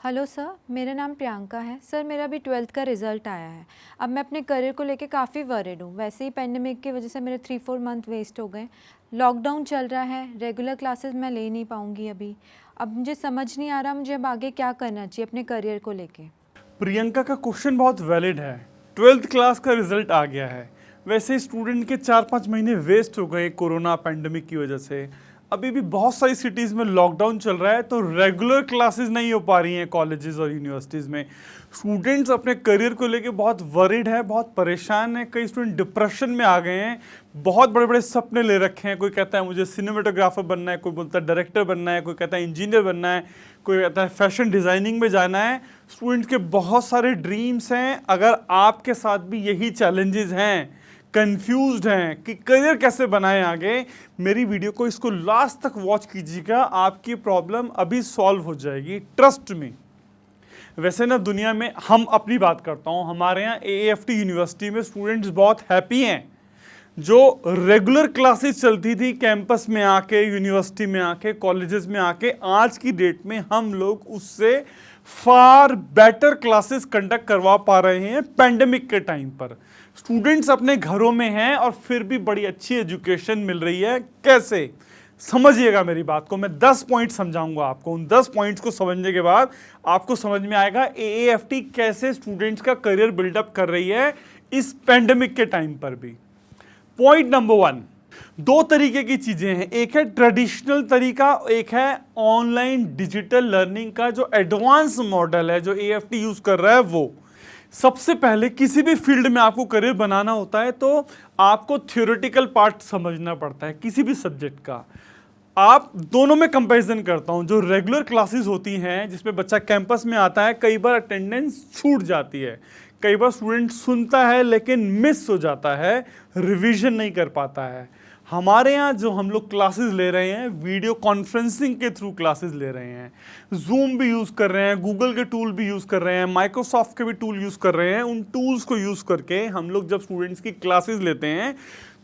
Hello sir, मेरा नाम प्रियंका है। सर मेरा अभी 12th का रिज़ल्ट आया है। अब मैं अपने करियर को लेके काफ़ी वरीड हूँ। वैसे ही पेंडेमिक की वजह से मेरे 3-4 मंथ वेस्ट हो गए। लॉकडाउन चल रहा है, रेगुलर क्लासेस मैं ले नहीं पाऊँगी अभी। अब मुझे समझ नहीं आ रहा मुझे अब आगे क्या करना चाहिए अपने करियर को लेके। प्रियंका का क्वेश्चन बहुत वैलिड है। 12th क्लास का रिजल्ट आ गया है। वैसे स्टूडेंट के 4-5 महीने वेस्ट हो गए कोरोना पैंडमिक की वजह से। अभी भी बहुत सारी सिटीज़ में लॉकडाउन चल रहा है, तो रेगुलर क्लासेस नहीं हो पा रही हैं कॉलेजेस और यूनिवर्सिटीज़ में। स्टूडेंट्स अपने करियर को लेके बहुत वरीड है, बहुत परेशान है। कई स्टूडेंट डिप्रेशन में आ गए हैं। बहुत बड़े बड़े सपने ले रखे हैं। कोई कहता है मुझे सिनेमेटोग्राफर बनना है, कोई बोलता है डायरेक्टर बनना है, कोई कहता है इंजीनियर बनना है, कोई कहता है फैशन डिज़ाइनिंग में जाना है। स्टूडेंट्स के बहुत सारे ड्रीम्स हैं। अगर आपके साथ भी यही चैलेंजेस हैं, कंफ्यूज्ड हैं कि करियर कैसे बनाएं आगे, मेरी वीडियो को इसको लास्ट तक वॉच कीजिएगा। आपकी प्रॉब्लम अभी सॉल्व हो जाएगी, ट्रस्ट मी। वैसे ना दुनिया में, हम अपनी बात करता हूँ, हमारे यहाँ AAFT यूनिवर्सिटी में स्टूडेंट्स बहुत हैप्पी हैं। जो रेगुलर क्लासेस चलती थी कैंपस में आके, यूनिवर्सिटी में आके, कॉलेजेस में आके, आज की डेट में हम लोग उससे फार बेटर क्लासेस कंडक्ट करवा पा रहे हैं पैंडेमिक के टाइम पर। स्टूडेंट्स अपने घरों में हैं और फिर भी बड़ी अच्छी एजुकेशन मिल रही है। कैसे? समझिएगा मेरी बात को। मैं 10 पॉइंट समझाऊंगा आपको। उन 10 पॉइंट्स को समझने के बाद आपको समझ में आएगा AAFT कैसे स्टूडेंट्स का करियर बिल्डअप कर रही है इस पैंडेमिक के टाइम पर भी। पॉइंट नंबर 1, दो तरीके की चीजें हैं। एक है ट्रेडिशनल तरीका, एक है ऑनलाइन डिजिटल लर्निंग का जो एडवांस मॉडल है जो AAFT यूज कर रहा है वो। सबसे पहले किसी भी फील्ड में आपको करियर बनाना होता है तो आपको थ्योरेटिकल पार्ट समझना पड़ता है किसी भी सब्जेक्ट का। आप दोनों में कंपैरिजन करता हूं। जो रेगुलर क्लासेस होती हैं जिसमें बच्चा कैंपस में आता है, कई बार अटेंडेंस छूट जाती है, कई बार स्टूडेंट सुनता है लेकिन मिस हो जाता है, रिवीजन नहीं कर पाता है। हमारे यहाँ जो हम लोग क्लासेस ले रहे हैं, वीडियो कॉन्फ्रेंसिंग के थ्रू क्लासेस ले रहे हैं, जूम भी यूज़ कर रहे हैं, गूगल के टूल भी यूज़ कर रहे हैं, माइक्रोसॉफ्ट के भी टूल यूज़ कर रहे हैं। उन टूल्स को यूज़ करके हम लोग जब स्टूडेंट्स की क्लासेस लेते हैं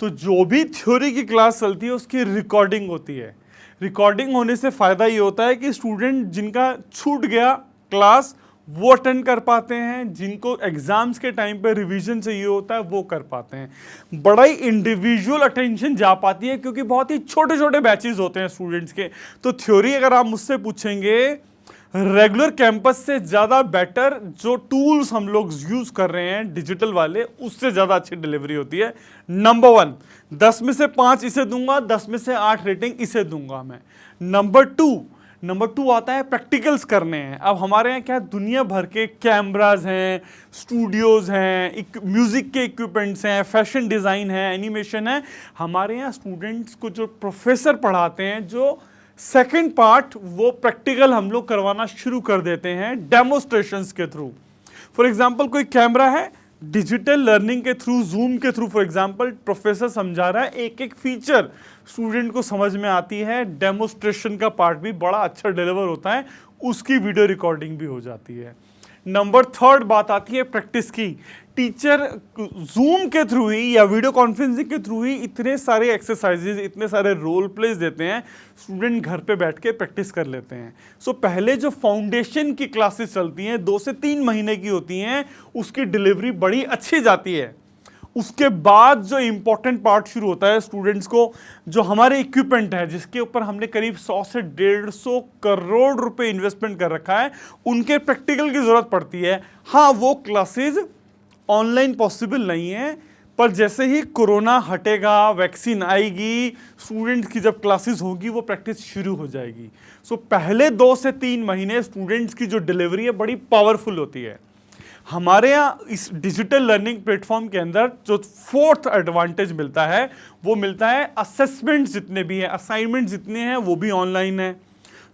तो जो भी थ्योरी की क्लास चलती है उसकी रिकॉर्डिंग होती है। रिकॉर्डिंग होने से फ़ायदा ये होता है कि स्टूडेंट जिनका छूट गया क्लास वो अटेंड कर पाते हैं, जिनको एग्जाम्स के टाइम पे रिवीजन चाहिए होता है वो कर पाते हैं। बड़ा ही इंडिविजुअल अटेंशन जा पाती है क्योंकि बहुत ही छोटे छोटे बैचेस होते हैं स्टूडेंट्स के। तो थ्योरी अगर आप मुझसे पूछेंगे, रेगुलर कैंपस से ज़्यादा बेटर जो टूल्स हम लोग यूज़ कर रहे हैं डिजिटल वाले, उससे ज़्यादा अच्छी डिलीवरी होती है। नंबर 1, 10 में से 5 इसे दूंगा, 10 में से 8 रेटिंग इसे दूंगा मैं। नंबर टू आता है प्रैक्टिकल्स करने हैं। अब हमारे यहाँ क्या दुनिया भर के कैमराज हैं, स्टूडियोज़ हैं, म्यूज़िक के इक्विपमेंट्स हैं, फैशन डिज़ाइन है, एनिमेशन है। हमारे यहाँ स्टूडेंट्स को जो प्रोफेसर पढ़ाते हैं, जो सेकंड पार्ट वो प्रैक्टिकल हम लोग करवाना शुरू कर देते हैं डेमोस्ट्रेशंस के थ्रू। फॉर एग्जांपल कोई कैमरा है, डिजिटल लर्निंग के थ्रू, जूम के थ्रू फॉर एग्जांपल प्रोफेसर समझा रहा है, एक एक फीचर स्टूडेंट को समझ में आती है। डेमोस्ट्रेशन का पार्ट भी बड़ा अच्छा डिलीवर होता है, उसकी वीडियो रिकॉर्डिंग भी हो जाती है। नंबर 3 बात आती है प्रैक्टिस की। टीचर जूम के थ्रू ही या वीडियो कॉन्फ्रेंसिंग के थ्रू ही इतने सारे एक्सरसाइजेज, इतने सारे रोल प्लेस देते हैं, स्टूडेंट घर पे बैठ के प्रैक्टिस कर लेते हैं। सो पहले जो फाउंडेशन की क्लासेस चलती हैं 2 से 3 महीने की होती हैं, उसकी डिलीवरी बड़ी अच्छी जाती है। उसके बाद जो इंपॉर्टेंट पार्ट शुरू होता है स्टूडेंट्स को, जो हमारे इक्विपमेंट है जिसके ऊपर हमने करीब 100 से 150 करोड़ रुपए इन्वेस्टमेंट कर रखा है, उनके प्रैक्टिकल की जरूरत पड़ती है। हाँ, वो क्लासेस ऑनलाइन पॉसिबल नहीं है, पर जैसे ही कोरोना हटेगा, वैक्सीन आएगी, स्टूडेंट्स की जब क्लासेस होगी वो प्रैक्टिस शुरू हो जाएगी। सो पहले 2 से 3 महीने स्टूडेंट्स की जो डिलीवरी है बड़ी पावरफुल होती है। हमारे यहाँ इस डिजिटल लर्निंग प्लेटफॉर्म के अंदर जो 4th एडवांटेज मिलता है वो मिलता है असेसमेंट जितने भी हैं, असाइनमेंट जितने हैं वो भी ऑनलाइन है।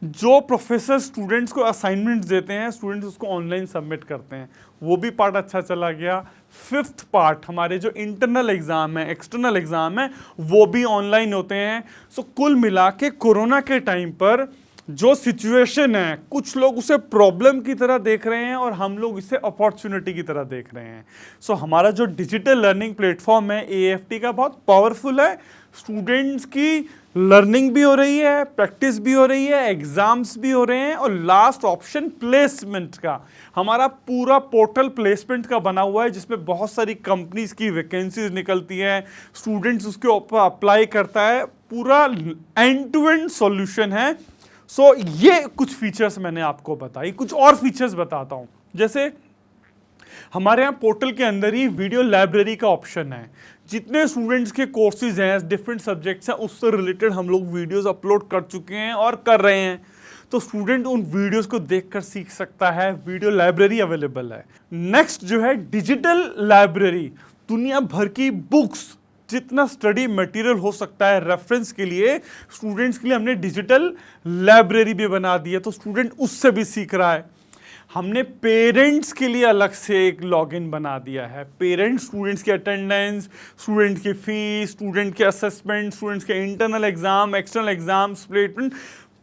जो प्रोफेसर स्टूडेंट्स को असाइनमेंट्स देते हैं, स्टूडेंट्स उसको ऑनलाइन सबमिट करते हैं, वो भी पार्ट अच्छा चला गया। 5th पार्ट, हमारे जो इंटरनल एग्जाम है, एक्सटर्नल एग्जाम है, वो भी ऑनलाइन होते हैं। सो कुल मिला के कोरोना के टाइम पर जो सिचुएशन है, कुछ लोग उसे प्रॉब्लम की तरह देख रहे हैं और हम लोग इसे अपॉर्चुनिटी की तरह देख रहे हैं। सो हमारा जो डिजिटल लर्निंग प्लेटफॉर्म है AAFT का बहुत पावरफुल है। स्टूडेंट्स की लर्निंग भी हो रही है, प्रैक्टिस भी हो रही है, एग्जाम्स भी हो रहे हैं, और लास्ट ऑप्शन प्लेसमेंट का। हमारा पूरा पोर्टल प्लेसमेंट का बना हुआ है जिसमें बहुत सारी कंपनीज की वैकेंसीज निकलती हैं, स्टूडेंट्स उसके ऊपर अप्लाई करता है, पूरा एंड टू एंड सॉल्यूशन है। सो ये कुछ फीचर्स मैंने आपको बताई, कुछ और फीचर्स बताता हूं। जैसे हमारे यहाँ पोर्टल के अंदर ही वीडियो लाइब्रेरी का ऑप्शन है। जितने स्टूडेंट्स के कोर्सेज हैं, डिफरेंट सब्जेक्ट्स हैं, उससे रिलेटेड हम लोग वीडियोस अपलोड कर चुके हैं और कर रहे हैं, तो स्टूडेंट उन वीडियोस को देखकर सीख सकता है। वीडियो लाइब्रेरी अवेलेबल है। नेक्स्ट जो है डिजिटल लाइब्रेरी, दुनिया भर की बुक्स, जितना स्टडी मटेरियल हो सकता है रेफरेंस के लिए, स्टूडेंट्स के लिए हमने डिजिटल लाइब्रेरी भी बना दी है, तो स्टूडेंट उससे भी सीख रहा है। हमने पेरेंट्स के लिए अलग से एक लॉगिन बना दिया है। पेरेंट्स स्टूडेंट्स की अटेंडेंस, स्टूडेंट की फीस, स्टूडेंट के असेसमेंट, स्टूडेंट्स के internal exam, external exam, placement,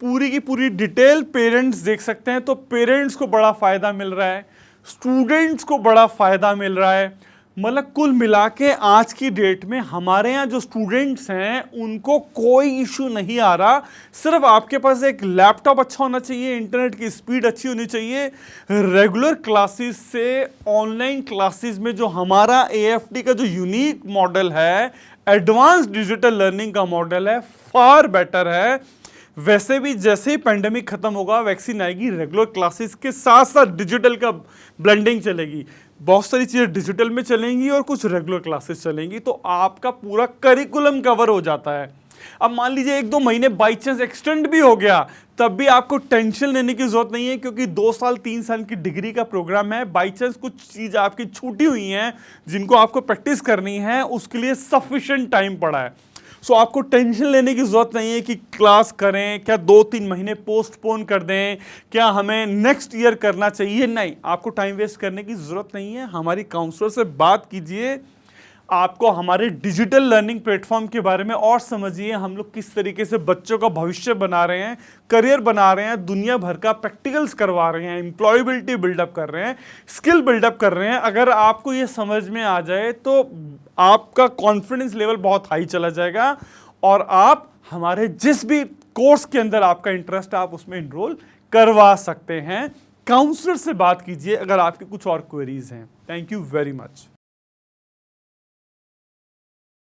पूरी की पूरी डिटेल पेरेंट्स देख सकते हैं। तो पेरेंट्स को बड़ा फ़ायदा मिल रहा है, स्टूडेंट्स को बड़ा फ़ायदा मिल रहा है। मतलब कुल मिला के आज की डेट में हमारे यहाँ जो स्टूडेंट्स हैं उनको कोई इशू नहीं आ रहा। सिर्फ आपके पास एक लैपटॉप अच्छा होना चाहिए, इंटरनेट की स्पीड अच्छी होनी चाहिए। रेगुलर क्लासेस से ऑनलाइन क्लासेस में जो हमारा AFT का जो यूनिक मॉडल है, एडवांस डिजिटल लर्निंग का मॉडल है, फार बेटर है। वैसे भी जैसे ही पेंडेमिक खत्म होगा, वैक्सीन आएगी, रेगुलर क्लासेस के साथ साथ डिजिटल का ब्लेंडिंग चलेगी। बहुत सारी चीज़ें डिजिटल में चलेंगी और कुछ रेगुलर क्लासेस चलेंगी, तो आपका पूरा करिकुलम कवर हो जाता है। अब मान लीजिए 1-2 महीने बाई चांस एक्सटेंड भी हो गया, तब भी आपको टेंशन लेने की जरूरत नहीं है, क्योंकि 2 साल 3 साल की डिग्री का प्रोग्राम है। बाई चांस कुछ चीज़ आपकी छूटी हुई हैं जिनको आपको प्रैक्टिस करनी है, उसके लिए सफिशिएंट टाइम पड़ा है। सो आपको टेंशन लेने की जरूरत नहीं है कि क्लास करें, क्या 2-3 महीने पोस्टपोन कर दें, क्या हमें नेक्स्ट ईयर करना चाहिए। नहीं, आपको टाइम वेस्ट करने की जरूरत नहीं है। हमारी काउंसलर से बात कीजिए, आपको हमारे डिजिटल लर्निंग प्लेटफॉर्म के बारे में और समझिए। हम लोग किस तरीके से बच्चों का भविष्य बना रहे हैं, करियर बना रहे हैं, दुनिया भर का प्रैक्टिकल्स करवा रहे हैं, एम्प्लॉयबिलिटी बिल्डअप कर रहे हैं, स्किल बिल्डअप कर रहे हैं। अगर आपको ये समझ में आ जाए तो आपका कॉन्फिडेंस लेवल बहुत हाई चला जाएगा और आप हमारे जिस भी कोर्स के अंदर आपका इंटरेस्ट है, आप उसमें इनरोल करवा सकते हैं। काउंसलर से बात कीजिए अगर आपकी कुछ और क्वेरीज हैं। Thank you very much.